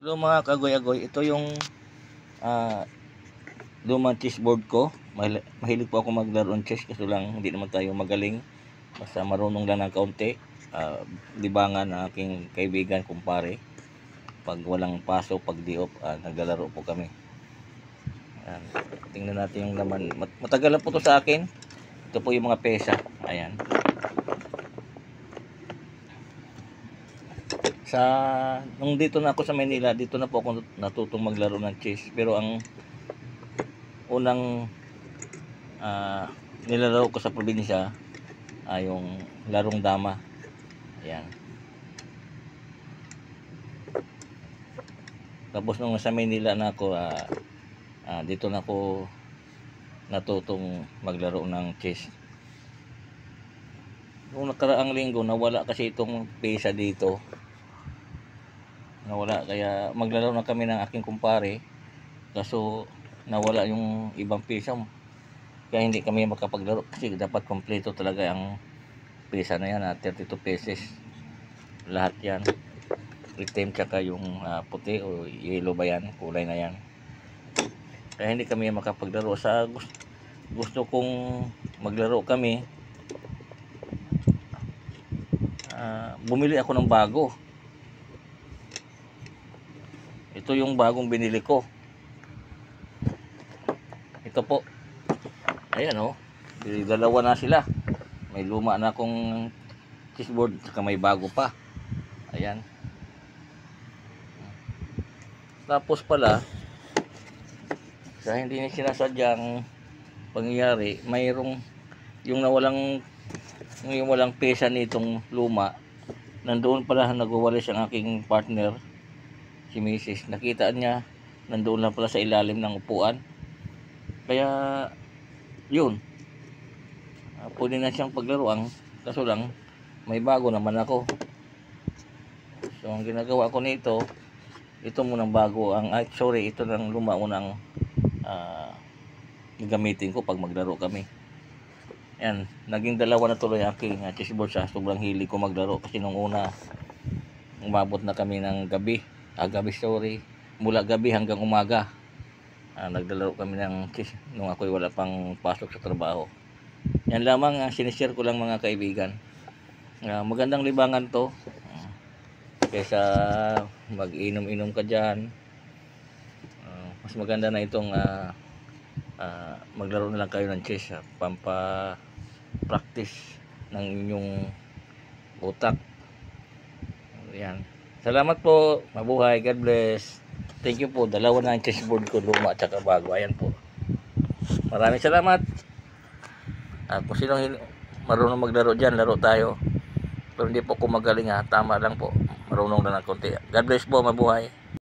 Hello mga kagoy-agoy, ito yung lumang chessboard ko. Mahilig po ako maglaro ng chess, kasi lang hindi naman tayo magaling. Basta marunong lang ng kaunti. Libangan ng aking kaibigan, kumpare. Pag walang paso, pag diop, naglalaro po kami. Ayan. Tingnan natin yung laman. Matagal na po to sa akin. Ito po yung mga pesa. Ayan. Nung dito na ako sa Manila, dito na po ako natutong maglaro ng chess. Pero ang unang nilalaro ko sa probinsya ay yung larong dama. Ayan. Tapos nung sa Manila na ako, dito na ako natutong maglaro ng chess. Nung nakaraang linggo, nawala kasi itong pesa dito. Nawala, kaya maglaro na kami ng aking kumpare, kaso nawala yung ibang pesa, kaya hindi kami makapaglaro kasi dapat kompleto talaga ang pesa na yan, 32 pesos lahat yan, itim tsaka yung puti o yellow ba yan, kulay na yan, kaya hindi kami makapaglaro. Gusto kong maglaro kami, bumili ako ng bago. Ito yung bagong binili ko. Ito po. Ayan o. Dalawa na sila. May luma na akong chessboard, saka may bago pa. Ayan. Tapos pala, sa hindi na sinasadyang pangyayari, mayroong yung walang pesa nitong luma. Nandoon pala nagwawalis ang aking partner, si Mrs. Nakita niya, nandoon lang pala sa ilalim ng upuan. Kaya yun, pwede na siyang paglaruan, kaso lang may bago naman ako. So ang ginagawa ko nito, ito munang bago, ito ng luma munang gagamitin ko pag maglaro kami. Yan, naging dalawa na tuloy ang aking chessboard sa sobrang hilig ko maglaro, kasi nung una umabot na kami ng gabi. Mula gabi hanggang umaga, naglalaro kami ng chess nung ako'y wala pang pasok sa trabaho. Yan lamang ang sinishare ko lang mga kaibigan. Magandang libangan to, kaysa mag-inom-inom ka dyan. Mas maganda na itong maglaro na lang kayo ng chess, pampa-practice ng inyong utak. Yan. Salamat po. Mabuhay. God bless. Thank you po. Dalawa na ang chessboard ko, luma at saka bago. Ayan po. Maraming salamat. Kung sino marunong maglaro dyan, laro tayo. Pero hindi po ako magaling, tama lang po. Marunong lang ng konti. God bless po. Mabuhay.